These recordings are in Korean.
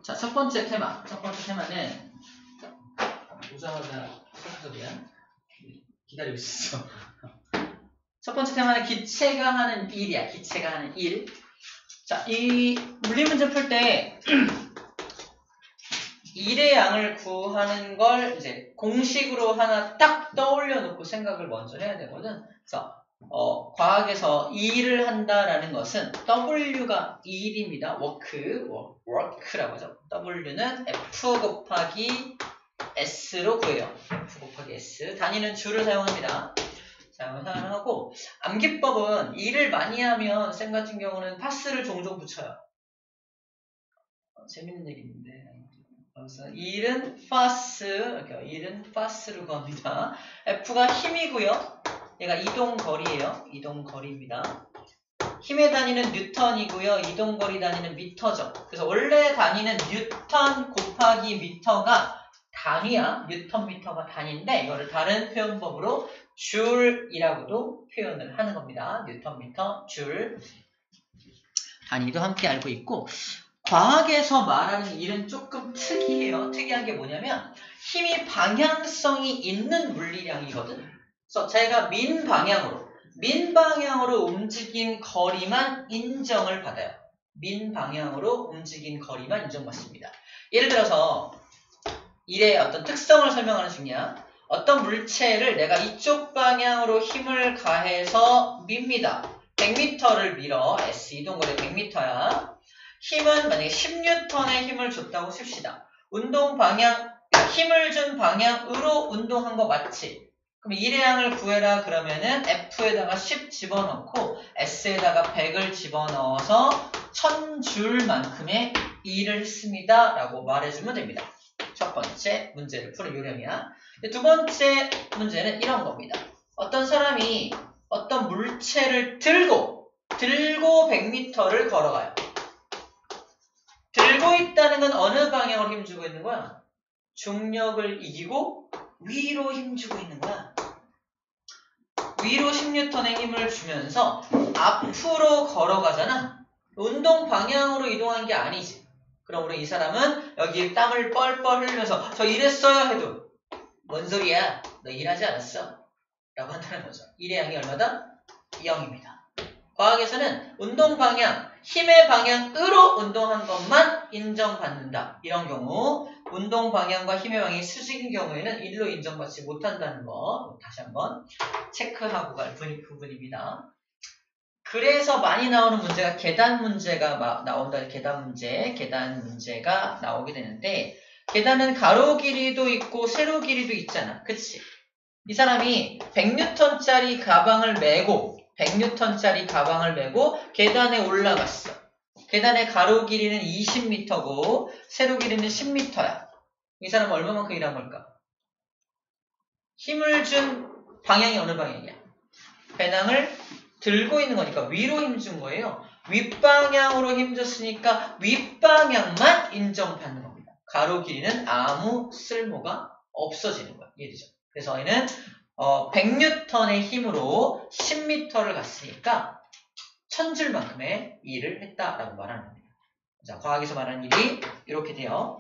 자, 첫 번째 테마는 오자마자 소리야. 기다리고 있었어. 첫 번째 테마는 기체가 하는 일이야. 기체가 하는 일. 자, 이 물리문제 풀 때 일의 양을 구하는 걸 이제 공식으로 하나 딱 떠올려 놓고 생각을 먼저 해야 되거든. 그래서 과학에서 일을 한다라는 것은 W가 일입니다. work라고 하죠. W는 F 곱하기 S로 구해요. F 곱하기 S. 단위는 줄을 사용합니다. 사용하고 암기법은 일을 많이 하면 쌤 같은 경우는 파스를 종종 붙여요. 재밌는 얘기 있는데 그래서 일은 파스로 구합니다. F가 힘이고요. 얘가 이동거리예요. 이동거리입니다. 힘의 단위는 뉴턴이고요. 이동거리 단위는 미터죠. 그래서 원래 단위는 뉴턴 곱하기 미터가 단위야. 뉴턴 미터가 단위인데 이거를 다른 표현법으로 줄이라고도 표현을 하는 겁니다. 뉴턴 미터 줄 단위도 함께 알고 있고 과학에서 말하는 일은 조금 특이해요. 특이한 게 뭐냐면 힘이 방향성이 있는 물리량이거든. 그래서 제가 민 방향으로 움직인 거리만 인정을 받아요. 민 방향으로 움직인 거리만 인정받습니다. 예를 들어서 일의 어떤 특성을 설명하는 중이야. 어떤 물체를 내가 이쪽 방향으로 힘을 가해서 밉니다. 100m를 밀어. S 이동거리 100m야. 힘은 만약에 10N의 힘을 줬다고 칩시다. 운동 방향, 힘을 준 방향으로 운동한 거 맞지? 그럼 일의 양을 구해라 그러면은 F에다가 10 집어넣고 S에다가 100을 집어넣어서 1000줄만큼의 일을 했습니다. 라고 말해주면 됩니다. 첫 번째 문제를 푸는 요령이야. 두 번째 문제는 이런 겁니다. 어떤 사람이 어떤 물체를 들고 100m를 걸어가요. 들고 있다는 건 어느 방향으로 힘주고 있는 거야? 중력을 이기고 위로 힘주고 있는 거야. 위로 10N의 힘을 주면서 앞으로 걸어가잖아. 운동 방향으로 이동한 게 아니지. 그럼 우리 이 사람은 여기 땀을 뻘뻘 흘리면서 저 일했어요 해도 뭔 소리야? 너 일하지 않았어? 라고 한다는 거죠. 일의 양이 얼마다? 0입니다. 과학에서는 운동 방향, 힘의 방향으로 운동한 것만 인정받는다. 이런 경우 운동 방향과 힘의 방향이 수직인 경우에는 일로 인정받지 못한다는 거 다시 한번 체크하고 갈 부분입니다. 그래서 많이 나오는 문제가 계단 문제가 나온다. 계단 문제가 나오게 되는데 계단은 가로 길이도 있고 세로 길이도 있잖아. 그치? 이 사람이 100N짜리 가방을 메고 계단에 올라갔어. 계단의 가로 길이는 20m고 세로 길이는 10m야. 이 사람은 얼마만큼 일한 걸까? 힘을 준 방향이 어느 방향이야? 배낭을 들고 있는 거니까 위로 힘준 거예요. 윗방향으로 힘줬으니까 윗방향만 인정받는 겁니다. 가로 길이는 아무 쓸모가 없어지는 거야. 이해되죠? 그래서 얘는 100N의 힘으로 10m를 갔으니까 1000줄만큼의 일을 했다라고 말하는 겁니다. 자, 과학에서 말하는 일이 이렇게 돼요.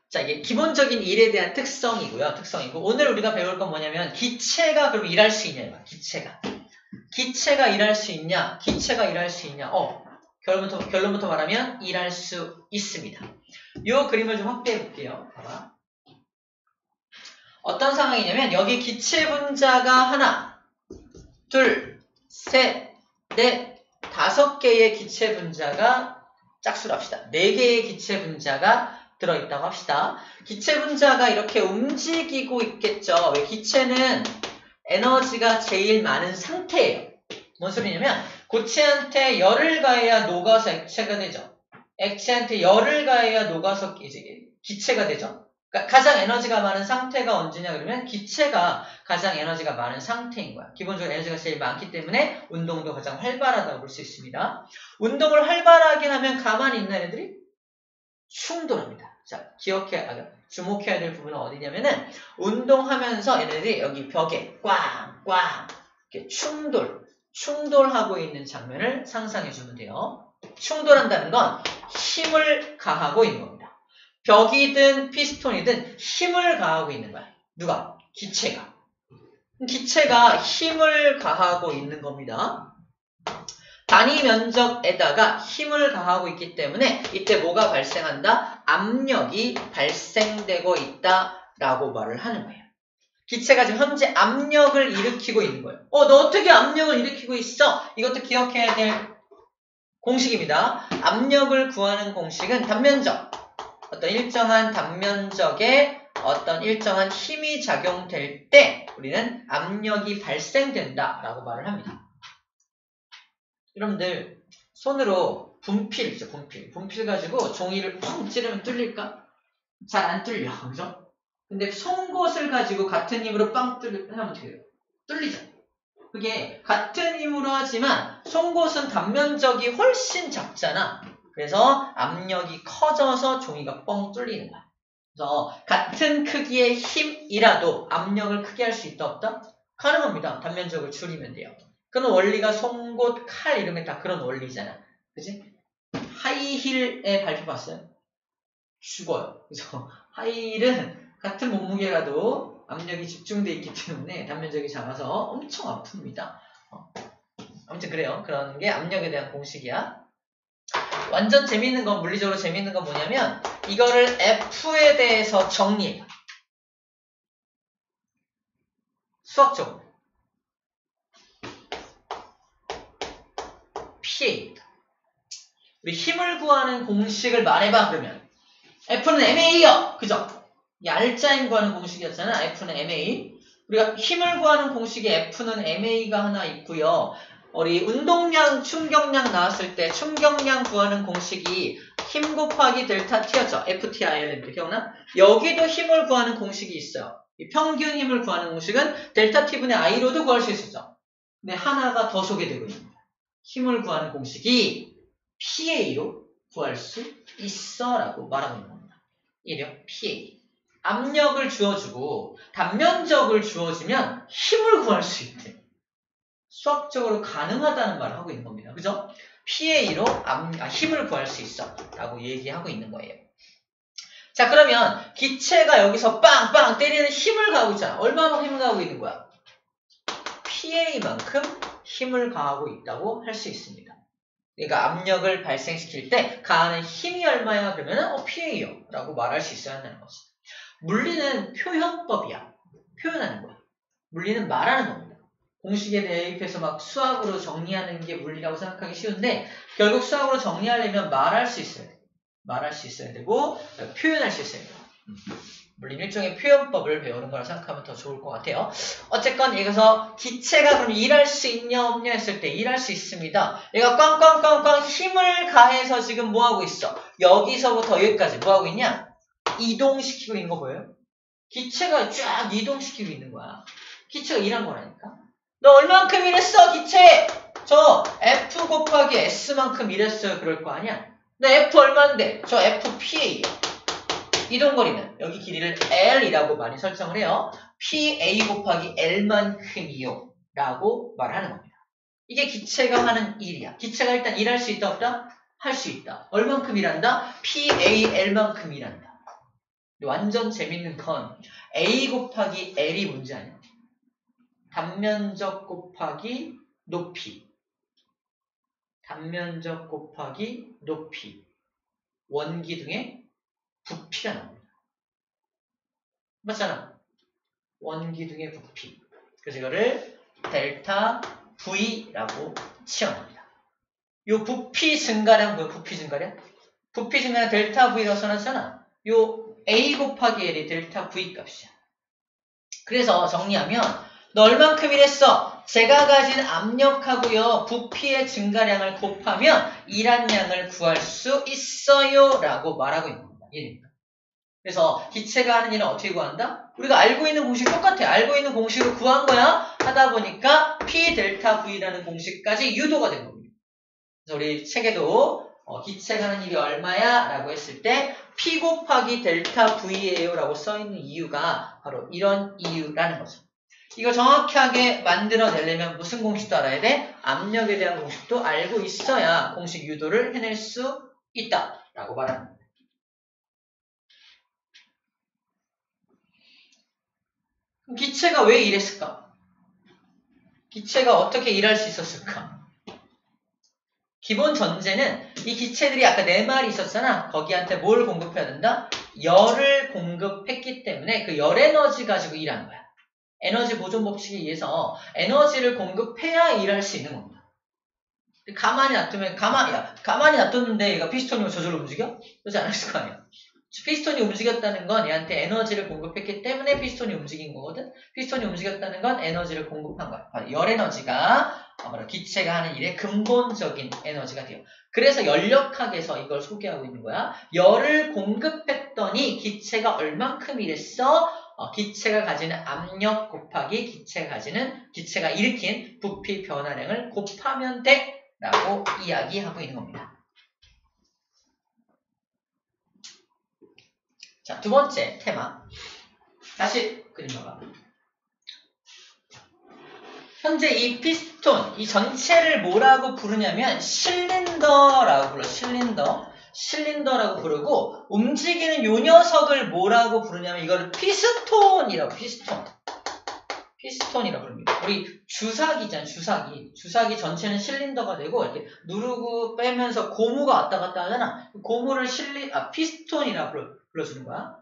자, 이게 기본적인 일에 대한 특성이고요. 오늘 우리가 배울 건 뭐냐면 기체가 그럼 일할 수 있냐? 기체가 일할 수 있냐? 결론부터 말하면 일할 수 있습니다. 이 그림을 좀 확대해 볼게요. 봐봐. 어떤 상황이냐면 여기 기체 분자가 하나, 둘, 셋, 넷, 5개의 기체 분자가 짝수로 합시다. 4개의 기체 분자가 들어있다고 합시다. 기체 분자가 이렇게 움직이고 있겠죠. 왜? 기체는 에너지가 제일 많은 상태예요. 뭔 소리냐면 고체한테 열을 가해야 녹아서 액체가 되죠. 액체한테 열을 가해야 녹아서 기체가 되죠. 그러니까 가장 에너지가 많은 상태가 언제냐 그러면 기체가 가장 에너지가 많은 상태인 거야. 기본적으로 에너지가 제일 많기 때문에 운동도 가장 활발하다고 볼 수 있습니다. 운동을 활발하게 하면 가만히 있는 애들이 충돌합니다. 자, 주목해야 될 부분은 어디냐면은 운동하면서 얘네들이 여기 벽에 꽝꽝 이렇게 충돌하고 있는 장면을 상상해 주면 돼요. 충돌한다는 건 힘을 가하고 있는 겁니다. 벽이든 피스톤이든 힘을 가하고 있는 거야. 누가? 기체가. 기체가 힘을 가하고 있는 겁니다. 단위 면적에다가 힘을 가하고 있기 때문에 이때 뭐가 발생한다? 압력이 발생되고 있다라고 말을 하는 거예요. 기체가 지금 현재 압력을 일으키고 있는 거예요. 너 어떻게 압력을 일으키고 있어? 이것도 기억해야 될 공식입니다. 압력을 구하는 공식은 단면적, 어떤 일정한 단면적에 어떤 일정한 힘이 작용될 때 우리는 압력이 발생된다라고 말을 합니다. 여러분들 손으로 분필 있죠, 분필 가지고 종이를 펑 찌르면 뚫릴까? 잘 안 뚫려, 그죠? 근데 송곳을 가지고 같은 힘으로 빵 하면 어떻게 돼요? 뚫리죠. 그게 같은 힘으로 하지만 송곳은 단면적이 훨씬 작잖아. 그래서 압력이 커져서 종이가 뻥 뚫리는 거야. 그래서 같은 크기의 힘이라도 압력을 크게 할 수 있다 없다? 가능합니다. 단면적을 줄이면 돼요. 그런 원리가 송곳, 칼 이런 게 다 그런 원리잖아. 그치? 하이힐의 발표 봤어요? 죽어요. 그죠? 하이힐은 같은 몸무게라도 압력이 집중되어 있기 때문에 단면적이 작아서 엄청 아픕니다. 아무튼 그래요. 그런 게 압력에 대한 공식이야. 완전 재밌는 건, 물리적으로 재밌는 건 뭐냐면 이거를 F에 대해서 정리해. 수학적으로. PA. 우리 힘을 구하는 공식을 말해봐 그러면 F는 MA요. 그죠? 얄짜임 구하는 공식이었잖아. F는 MA. 우리가 힘을 구하는 공식에 F는 MA가 하나 있고요. 우리 운동량, 충격량 나왔을 때 충격량 구하는 공식이 힘 곱하기 델타 T였죠. FTIL인데 기억나? 여기도 힘을 구하는 공식이 있어요. 이 평균 힘을 구하는 공식은 델타 T분의 I로도 구할 수 있었죠. 근데 하나가 더 소개되고 있습니다. 힘을 구하는 공식이 PA로 구할 수 있어 라고 말하고 있는 겁니다. 이래요. PA. 압력을 주어주고 단면적을 주어주면 힘을 구할 수 있대. 수학적으로 가능하다는 말을 하고 있는 겁니다. 그죠? PA로 힘을 구할 수 있어 라고 얘기하고 있는 거예요. 자, 그러면 기체가 여기서 빵빵 때리는 힘을 가하고 있잖아. 얼마나 힘을 가하고 있는 거야? PA만큼 힘을 가하고 있다고 할 수 있습니다. 그러니까 압력을 발생시킬 때 가하는 힘이 얼마야? 그러면 PA요 라고 말할 수 있어야 한다는 거지. 물리는 표현법이야. 표현하는 거야. 물리는 말하는 겁니다. 공식에 대입해서 막 수학으로 정리하는 게 물리라고 생각하기 쉬운데 결국 수학으로 정리하려면 말할 수 있어야 돼. 말할 수 있어야 되고 표현할 수 있어야 돼요. 물리는 일종의 표현법을 배우는 거라 생각하면 더 좋을 것 같아요. 어쨌건 여기서 기체가 그럼 일할 수 있냐 없냐 했을 때 일할 수 있습니다. 얘가 꽝꽝꽝꽝 힘을 가해서 지금 뭐하고 있어? 여기서부터 여기까지 뭐하고 있냐? 이동시키고 있는 거 보여요? 기체가 쫙 이동시키고 있는 거야. 기체가 일한 거라니까. 너 얼만큼 일했어 기체? 저 F 곱하기 S만큼 일했어요. 그럴 거 아니야? 나 F 얼만데? 저 FPA. 이동거리는 여기 길이를 L이라고 많이 설정을 해요. PA 곱하기 L만큼이요 라고 말하는 겁니다. 이게 기체가 하는 일이야. 기체가 일단 일할 수 있다 없다? 할 수 있다. 얼만큼 일한다? PAL만큼 일한다. 완전 재밌는 건 A 곱하기 L이 뭔지 아냐? 단면적 곱하기 높이. 단면적 곱하기 높이. 원기둥의 부피가 나옵니다. 맞잖아. 원기둥의 부피. 그래서 이거를 델타 V라고 치환합니다. 요 부피 증가량 뭐야? 부피 증가량? 부피 증가량 델타 V라고 써놨잖아. 요 A 곱하기 L이 델타 V 값이야. 그래서 정리하면 너 얼만큼 일했어? 제가 가진 압력하고요. 부피의 증가량을 곱하면 일한 양을 구할 수 있어요 라고 말하고 있는 겁니다. 얘입니다. 그래서 기체가 하는 일은 어떻게 구한다? 우리가 알고 있는 공식 똑같아. 알고 있는 공식으로 구한 거야. 하다 보니까 P 델타 V라는 공식까지 유도가 된 겁니다. 그래서 우리 책에도 기체가 하는 일이 얼마야? 라고 했을 때 P 곱하기 델타 V예요 라고 써있는 이유가 바로 이런 이유라는 거죠. 이거 정확하게 만들어내려면 무슨 공식도 알아야 돼? 압력에 대한 공식도 알고 있어야 공식 유도를 해낼 수 있다라고 말합니다. 그럼 기체가 왜 이랬을까? 기체가 어떻게 일할 수 있었을까? 기본 전제는 이 기체들이 아까 4마리 있었잖아. 거기한테 뭘 공급해야 된다? 열을 공급했기 때문에 그 열 에너지 가지고 일하는 거야. 에너지 보존 법칙에 의해서 에너지를 공급해야 일할 수 있는 겁니다. 가만히 놔두면 가만히 놔뒀는데 얘가 피스톤이 저절로 움직여? 그러지 않았을 거 아니야. 피스톤이 움직였다는 건 얘한테 에너지를 공급했기 때문에 피스톤이 움직인 거거든. 피스톤이 움직였다는 건 에너지를 공급한 거야. 열 에너지가 기체가 하는 일의 근본적인 에너지가 돼요. 그래서 연력학에서 이걸 소개하고 있는 거야. 열을 공급했더니 기체가 얼만큼 일했어? 기체가 가지는 압력 곱하기 기체가 일으킨 부피 변화량을 곱하면 돼 라고 이야기하고 있는 겁니다. 자, 두 번째 테마. 다시 그림 봐봐. 현재 이 피스톤, 이 전체를 뭐라고 부르냐면 실린더라고 불러. 실린더라고 부르고, 움직이는 요 녀석을 뭐라고 부르냐면 이거를 피스톤이라고 부릅니다. 우리 주사기잖아요. 주사기 전체는 실린더가 되고 이렇게 누르고 빼면서 고무가 왔다 갔다 하잖아. 고무를 피스톤이라고 불러주는 거야.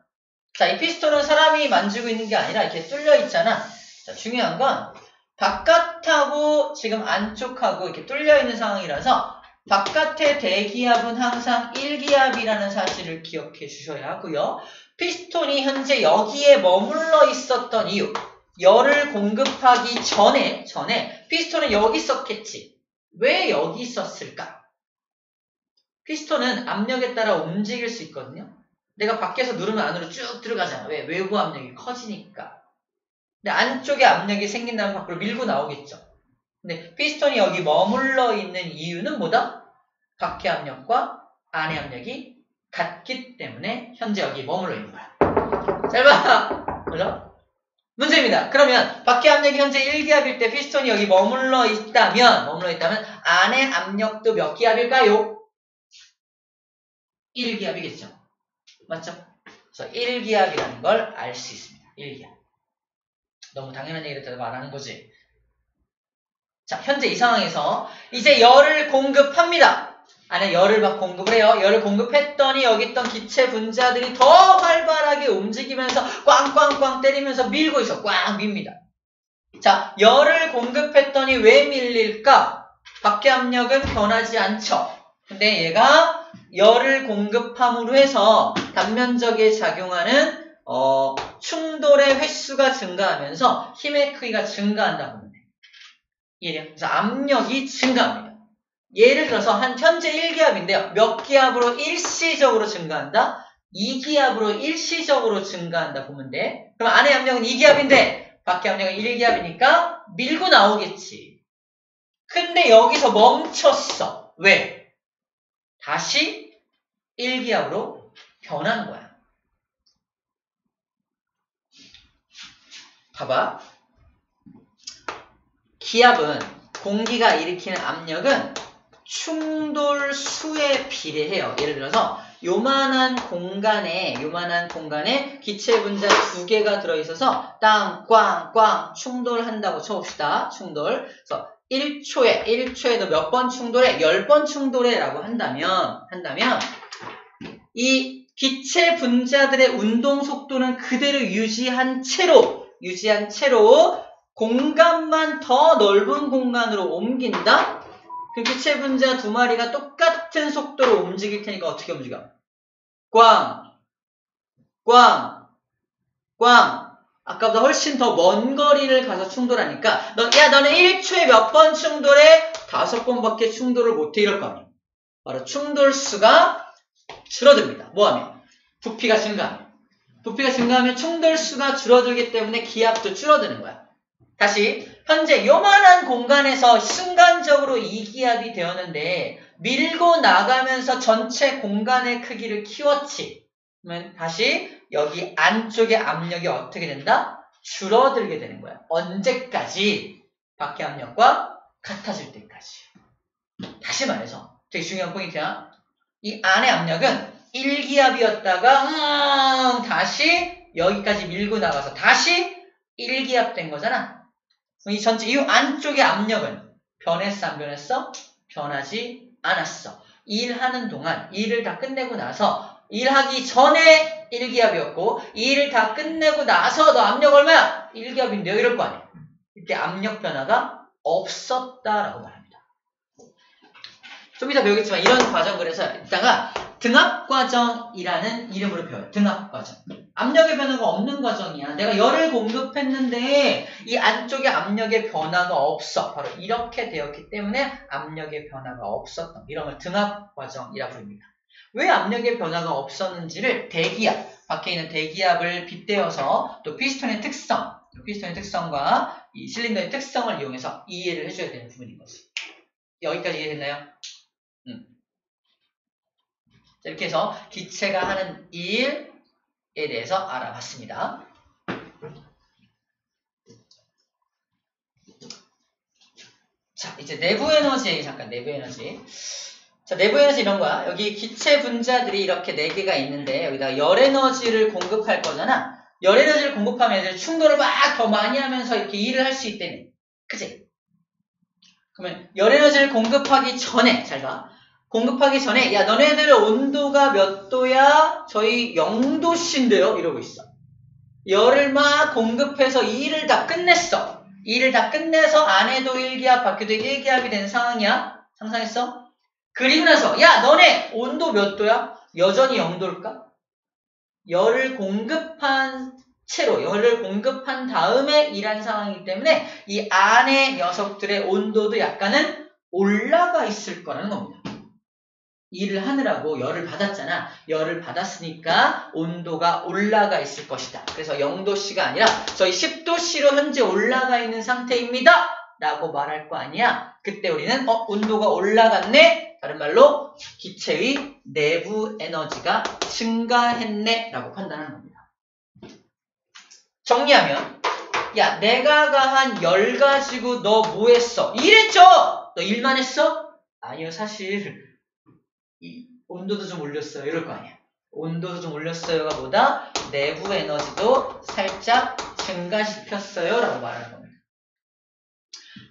자, 이 피스톤은 사람이 만지고 있는 게 아니라 이렇게 뚫려 있잖아. 자, 중요한 건 바깥하고 지금 안쪽하고 이렇게 뚫려 있는 상황이라서 바깥의 대기압은 항상 1기압이라는 사실을 기억해 주셔야 하고요. 피스톤이 현재 여기에 머물러 있었던 이유, 열을 공급하기 전에 피스톤은 여기 있었겠지. 왜 여기 있었을까? 피스톤은 압력에 따라 움직일 수 있거든요. 내가 밖에서 누르면 안으로 쭉 들어가잖아. 왜? 외부 압력이 커지니까. 근데 안쪽에 압력이 생긴다면 밖으로 밀고 나오겠죠. 근데 피스톤이 여기 머물러 있는 이유는 뭐다? 밖의 압력과 안의 압력이 같기 때문에 현재 여기 머물러 있는 거야. 잘 봐! 그죠? 문제입니다. 그러면 밖의 압력이 현재 1기압일 때 피스톤이 여기 머물러 있다면 안의 압력도 몇 기압일까요? 1기압이겠죠. 맞죠? 그래서 1기압이라는 걸 알 수 있습니다. 1기압. 너무 당연한 얘기를 말하는 거지. 자, 현재 이 상황에서 이제 열을 공급합니다. 안에 열을 막 공급을 해요. 열을 공급했더니 여기 있던 기체 분자들이 더 활발하게 움직이면서 꽝꽝꽝 때리면서 밀고 있어. 꽝 밉니다. 자, 열을 공급했더니 왜 밀릴까? 밖의 압력은 변하지 않죠. 근데 얘가 열을 공급함으로 해서 단면적에 작용하는 충돌의 횟수가 증가하면서 힘의 크기가 증가한다고 합니다. 이해돼요? 그래서 압력이 증가합니다. 예를 들어서 현재 1기압인데요. 몇 기압으로 일시적으로 증가한다? 2기압으로 일시적으로 증가한다 보면 돼. 그럼 안의 압력은 2기압인데 밖의 압력은 1기압이니까 밀고 나오겠지. 근데 여기서 멈췄어. 왜? 다시 1기압으로 변하는 거야. 봐봐. 기압은, 공기가 일으키는 압력은 충돌수에 비례해요. 예를 들어서 요만한 공간에 기체 분자 2개가 들어있어서 땅, 꽝 충돌한다고 쳐봅시다. 충돌. 그래서 1초에도 몇 번 충돌해? 10번 충돌해 라고 한다면 이 기체 분자들의 운동 속도는 그대로 유지한 채로 공간만 더 넓은 공간으로 옮긴다? 그럼 기체 분자 2마리가 똑같은 속도로 움직일 테니까 어떻게 움직여? 꽝. 아까보다 훨씬 더 먼 거리를 가서 충돌하니까 너는 1초에 몇 번 충돌해? 5번밖에 충돌을 못해 이럴 거 아니야. 바로 충돌수가 줄어듭니다. 뭐하면? 부피가 증가하면 충돌수가 줄어들기 때문에 기압도 줄어드는 거야. 다시 현재 요만한 공간에서 순간적으로 2기압이 되었는데 밀고 나가면서 전체 공간의 크기를 키웠지. 그러면 다시 여기 안쪽의 압력이 어떻게 된다? 줄어들게 되는 거야. 언제까지? 밖의 압력과 같아질 때까지. 다시 말해서 되게 중요한 포인트야. 이 안의 압력은 1기압이었다가 다시 여기까지 밀고 나가서 다시 1기압 된 거잖아. 이 전체 이 안쪽의 압력은 변했어 안 변했어? 변하지 않았어. 일하는 동안 일을 다 끝내고 나서 일하기 전에 1기압이었고 이 일을 다 끝내고 나서 너 압력 얼마야? 1기압인데요. 이럴 거 아니야. 이때 압력 변화가 없었다라고 말합니다. 좀 이따 배우겠지만 이런 과정 그래서 이따가 등압과정이라는 이름으로 배워요. 등압과정. 압력의 변화가 없는 과정이야. 내가 열을 공급했는데 이 안쪽에 압력의 변화가 없어. 바로 이렇게 되었기 때문에 압력의 변화가 없었던 이런 걸 등압과정이라고 부릅니다. 왜 압력의 변화가 없었는지를 대기압, 밖에 있는 대기압을 빗대어서 또 피스톤의 특성과 이 실린더의 특성을 이용해서 이해를 해줘야 되는 부분인 거지. 여기까지 이해됐나요? 이렇게 해서 기체가 하는 일에 대해서 알아봤습니다. 자, 이제 내부 에너지 잠깐 내부 에너지. 자, 내부 에너지 이런 거야. 여기 기체 분자들이 이렇게 4개가 있는데 여기다 열 에너지를 공급할 거잖아. 열 에너지를 공급하면 애들 충돌을 막 더 많이 하면서 이렇게 일을 할 수 있다며. 그치? 그러면 열 에너지를 공급하기 전에 잘 봐. 공급하기 전에 야 너네들 온도가 몇 도야? 저희 0도씨인데요? 이러고 있어. 열을 막 공급해서 이 일을 다 끝냈어. 이 일을 다 끝내서 안에도 1기압 밖에도 1기압이 된 상황이야. 상상했어? 그리고 나서 야 너네 온도 몇 도야? 여전히 0도일까? 열을 공급한 채로 열을 공급한 다음에 일한 상황이기 때문에 이 안의 녀석들의 온도도 약간은 올라가 있을 거라는 겁니다. 일을 하느라고 열을 받았잖아. 열을 받았으니까 온도가 올라가 있을 것이다. 그래서 0도씨가 아니라 저희 10도씨로 현재 올라가 있는 상태입니다. 라고 말할 거 아니야. 그때 우리는 온도가 올라갔네. 다른 말로 기체의 내부 에너지가 증가했네. 라고 판단하는 겁니다. 정리하면 야 내가 가한 열 가지고 너 뭐 했어? 일했죠? 너 일만 했어? 아니요 사실 이 온도도 좀 올렸어요. 이럴 거 아니야. 온도도 좀 올렸어요가 보다 내부 에너지도 살짝 증가시켰어요. 라고 말하는 겁니다.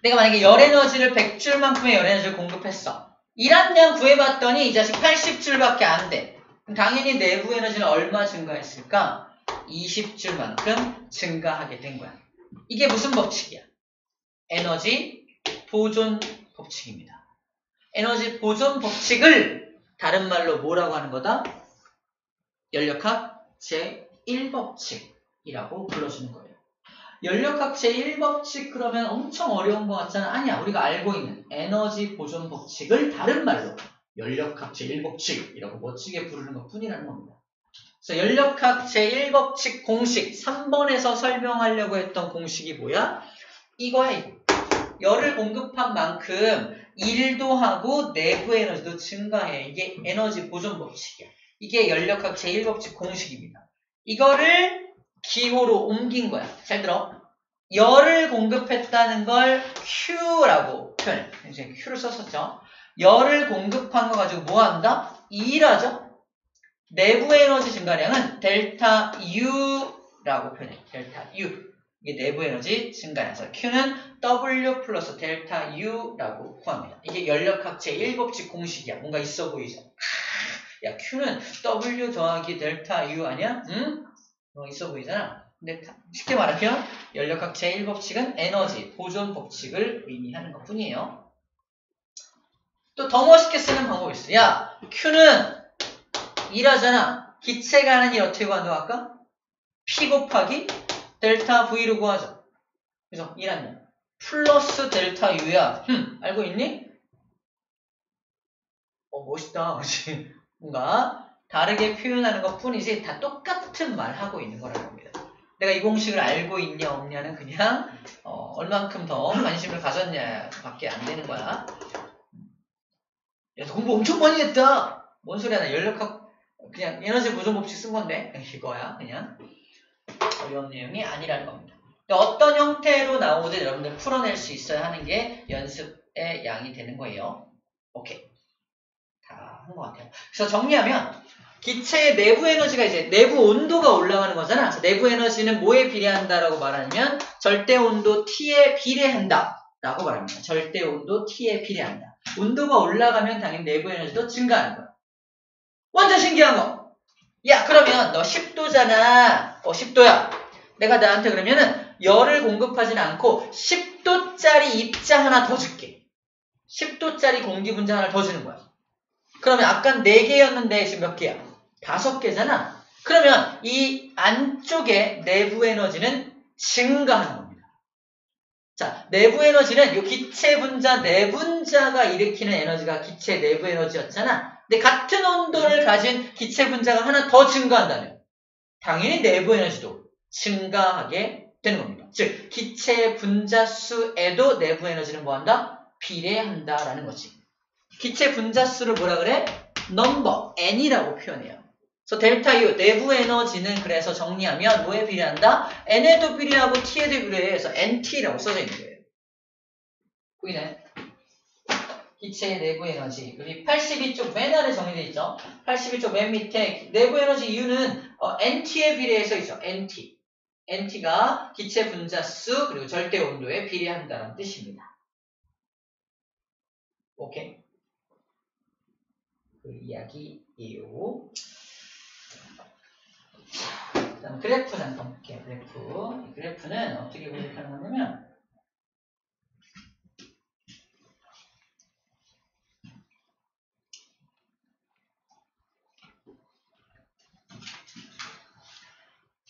내가 만약에 열 에너지를 100줄만큼의 열 에너지를 공급했어. 일한 양 구해봤더니 이 자식 80줄밖에 안 돼. 그럼 당연히 내부 에너지는 얼마 증가했을까? 20줄만큼 증가하게 된 거야. 이게 무슨 법칙이야? 에너지 보존 법칙입니다. 에너지 보존 법칙을 다른 말로 뭐라고 하는 거다? 연력학 제1법칙이라고 불러주는 거예요. 연력학 제1법칙 그러면 엄청 어려운 것 같잖아. 아니야. 우리가 알고 있는 에너지 보존 법칙을 다른 말로 연력학 제1법칙이라고 멋지게 부르는 것 뿐이라는 겁니다. 그래서 연력학 제1법칙 공식 3번에서 설명하려고 했던 공식이 뭐야? 이거야. 열을 공급한 만큼 일도 하고 내부 에너지도 증가해. 이게 에너지 보존 법칙이야. 이게 연력학 제1법칙 공식입니다. 이거를 기호로 옮긴 거야. 잘 들어. 열을 공급했다는 걸 Q라고 표현해. 이제 Q를 썼었죠. 열을 공급한 거 가지고 뭐 한다? 일하죠. 내부 에너지 증가량은 델타 U라고 표현해. 델타 U. 이게 내부 에너지 증가량에서 Q는 W 플러스 델타 U라고 구합니다. 이게 연력학 제1법칙 공식이야. 뭔가 있어 보이죠? 야, Q는 W 더하기 델타 U 아니야? 응? 있어 보이잖아. 근데 쉽게 말하면 연력학 제1법칙은 에너지 보존 법칙을 의미하는 것 뿐이에요. 또 더 멋있게 쓰는 방법이 있어. 야, Q는 일하잖아. 기체가 하는 일 어떻게 구한다고 할까? P 곱하기 델타 V로 구하죠. 그래서 일하냐. 플러스 델타 U야. 알고 있니? 멋있다. 그치? 뭔가 다르게 표현하는 것 뿐이지 다 똑같은 말 하고 있는 거라는 겁니다. 내가 이 공식을 알고 있냐 없냐는 그냥 얼만큼 더 관심을 가졌냐 밖에 안 되는 거야. 야, 공부 엄청 많이 했다. 뭔 소리야. 나 연력학 그냥 에너지 보존 법칙 쓴 건데 이거야. 그냥 어려운 내용이 아니라는 겁니다. 어떤 형태로 나오든 여러분들 풀어낼 수 있어야 하는 게 연습의 양이 되는 거예요. 오케이. 다 한 것 같아요. 그래서 정리하면 기체의 내부 에너지가 이제 내부 온도가 올라가는 거잖아. 그래서 내부 에너지는 뭐에 비례한다라고 말하면 절대 온도 T에 비례한다라고 말합니다. 절대 온도 T에 비례한다. 온도가 올라가면 당연히 내부 에너지도 증가하는 거야. 완전 신기한 거. 야, 그러면 너 10도잖아. 10도야. 내가 나한테 그러면은 열을 공급하진 않고 10도짜리 입자 하나 더 줄게. 10도짜리 공기 분자 하나 더 주는 거야. 그러면 아까 4개였는데 지금 몇 개야? 5개잖아. 그러면 이 안쪽에 내부 에너지는 증가하는 겁니다. 자, 내부 에너지는 이 기체 분자 내분자가 일으키는 에너지가 기체 내부 에너지였잖아. 근데 같은 온도를 가진 기체 분자가 하나 더 증가한다면 당연히 내부 에너지도 증가하게 되는 겁니다. 즉, 기체 분자 수에도 내부 에너지는 뭐한다? 비례한다라는 거지. 기체 분자 수를 뭐라 그래? 넘버, n이라고 표현해요. 그래서 델타 U, 내부 에너지는 그래서 정리하면 뭐에 비례한다? n에도 비례하고 t에도 비례해서 nt라고 써져 있는 거예요. 보이네? 기체의 내부 에너지. 여기 82쪽 맨 아래 정리되어 있죠? 82쪽 맨 밑에 내부 에너지 U는 nt에 비례해서 있죠. nt. nt가 기체 분자 수 그리고 절대 온도에 비례한다는 뜻입니다. 오케이? 그 이야기예요. 그다음 그래프 잠깐 볼게요. 그래프. 이 그래프는 어떻게 분석하는 거냐면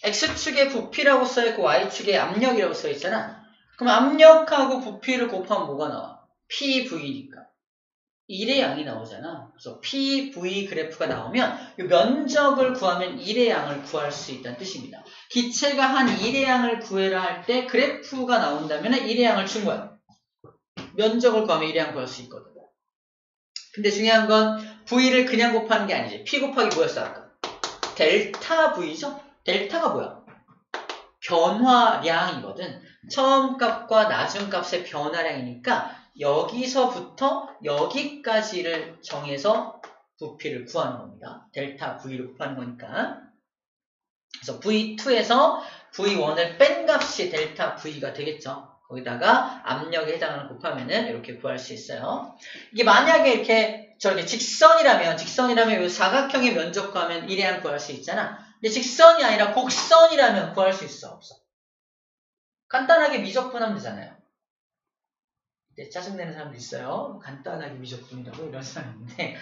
X축에 부피라고 써있고 Y축에 압력이라고 써있잖아. 그럼 압력하고 부피를 곱하면 뭐가 나와? PV니까 1의 양이 나오잖아. 그래서 PV 그래프가 나오면 이 면적을 구하면 1의 양을 구할 수 있다는 뜻입니다. 기체가 한 1의 양을 구해라 할 때 그래프가 나온다면 1의 양을 준 거야. 면적을 구하면 1의 양 구할 수 있거든. 근데 중요한 건 V를 그냥 곱하는 게 아니지. P 곱하기 뭐였어 아까? 델타 V죠? 델타가 뭐야? 변화량이거든. 처음 값과 나중 값의 변화량이니까 여기서부터 여기까지를 정해서 부피를 구하는 겁니다. 델타 V를 곱하는 거니까. 그래서 V2에서 V1을 뺀 값이 델타 V가 되겠죠. 거기다가 압력에 해당하는 곱하면은 이렇게 구할 수 있어요. 이게 만약에 이렇게 저렇게 직선이라면 이 사각형의 면적 구하면 1의 양 구할 수 있잖아. 근데 직선이 아니라 곡선이라면 구할 수 있어? 없어? 간단하게 미적분하면 되잖아요. 짜증내는 사람도 있어요. 간단하게 미적분이라고 이런 사람이 있는데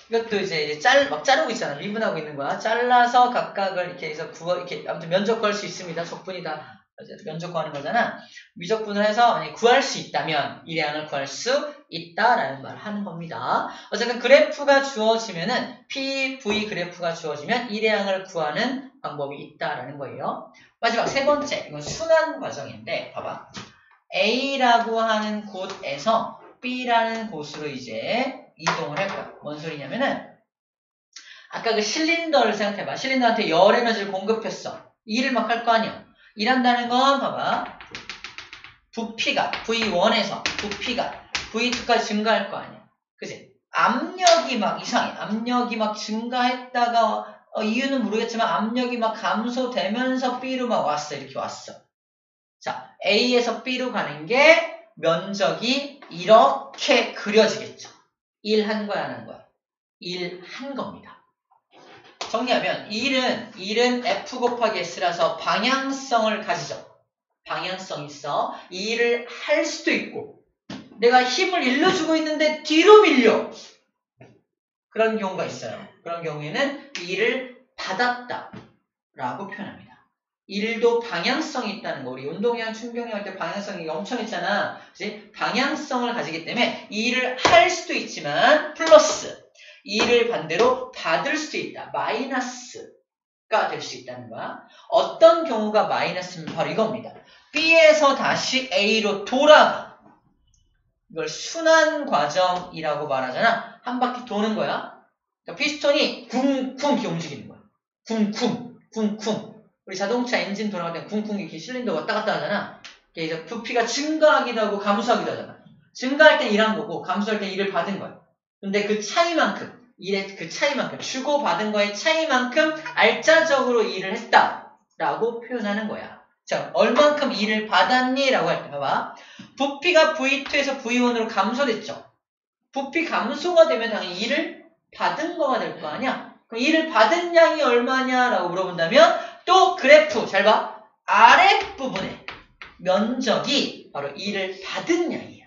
이것도 이제 막 자르고 있잖아. 미분하고 있는 거야. 잘라서 각각을 이렇게 해서 이렇게 아무튼 면적 구할 수 있습니다. 적분이 다 면적 구하는 거잖아. 미적분을 해서 만약에 구할 수 있다면 1의 양을 구할 수 있다라는 말을 하는 겁니다. 어쨌든 그래프가 주어지면은 PV 그래프가 주어지면 1의 양을 구하는 방법이 있다라는 거예요. 마지막 세 번째, 이건 순환 과정인데 봐봐. A라고 하는 곳에서 B라는 곳으로 이제 이동을 할 거야. 뭔 소리냐면은 아까 그 실린더를 생각해봐. 실린더한테 열 에너지를 공급했어. 일을 막 할 거 아니야. 일한다는 건 봐봐. 부피가 V1에서 부피가 V2까지 증가할 거 아니야. 그치? 압력이 막 이상해. 압력이 막 증가했다가 이유는 모르겠지만 압력이 막 감소되면서 B로 막 왔어. 이렇게 왔어. 자, A에서 B로 가는 게 면적이 이렇게 그려지겠죠. 1 한 거야, 안 한 거야? 1 한 겁니다. 정리하면 1은 F 곱하기 S라서 방향성을 가지죠. 방향성이 있어. 2를 할 수도 있고 내가 힘을 일러주고 있는데 뒤로 밀려. 그런 경우가 있어요. 그런 경우에는 2를 받았다 라고 표현합니다. 1도 방향성이 있다는 거. 우리 운동량, 충격량 할 때 방향성이 엄청 있잖아. 그치? 방향성을 가지기 때문에 2를 할 수도 있지만 플러스 2를 반대로 받을 수도 있다. 마이너스가 될 수 있다는 거야. 어떤 경우가 마이너스면 바로 이겁니다. B에서 다시 A로 돌아가. 이걸 순환 과정이라고 말하잖아. 한 바퀴 도는 거야. 그러니까 피스톤이 쿵쿵 이렇게 움직이는 거야. 쿵쿵. 우리 자동차 엔진 돌아갈 때 쿵쿵 이렇게 실린더 왔다 갔다 하잖아. 이제 부피가 증가하기도 하고 감소하기도 하잖아. 증가할 땐 1한 거고 감소할 땐 1을 받은 거야. 근데 그 차이만큼 일의 그 차이만큼, 주고받은 거의 차이만큼 알짜적으로 일을 했다라고 표현하는 거야. 자, 얼만큼 일을 받았니? 라고 할 때 봐봐. 부피가 V2에서 V1으로 감소됐죠. 부피 감소가 되면 당연히 일을 받은 거가 될 거 아니야? 그럼 일을 받은 양이 얼마냐라고 물어본다면 또 그래프, 잘 봐. 아랫부분에 면적이 바로 일을 받은 양이야.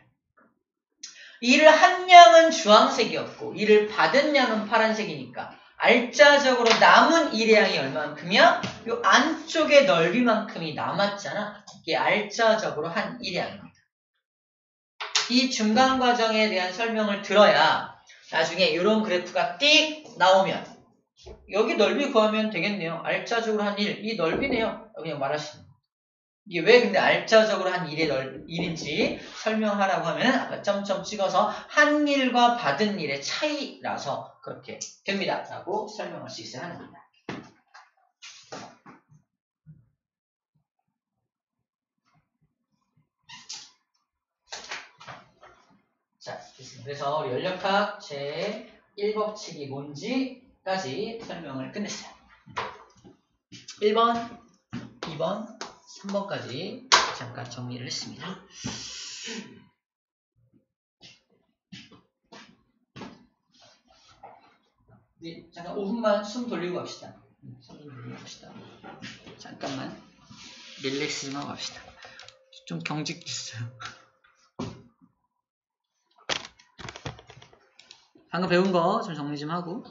일을 한 양은 주황색이었고 일을 받은 양은 파란색이니까 알짜적으로 남은 일의 양이 얼만큼이야? 요 안쪽의 넓이만큼이 남았잖아. 이게 알짜적으로 한 일의 양입니다. 이 중간 과정에 대한 설명을 들어야 나중에 이런 그래프가 띡 나오면 여기 넓이 구하면 되겠네요. 알짜적으로 한 일, 이 넓이네요. 그냥 말하시면. 이게 왜 근데 알짜적으로 한 일인지 설명하라고 하면 아까 점점 찍어서 한 일과 받은 일의 차이라서 그렇게 됩니다. 라고 설명할 수 있어야 하는 겁니다. 자, 됐습니다. 그래서 우리 연력학 제1법칙이 뭔지까지 설명을 끝냈어요. 1번, 2번, 3번까지 잠깐 정리를 했습니다. 네, 잠깐 5분만 숨 돌리고 갑시다. 숨 돌리고 갑시다. 잠깐만 릴렉스 좀 하고 갑시다. 좀 경직됐어요. 방금 배운 거 좀 정리 좀 하고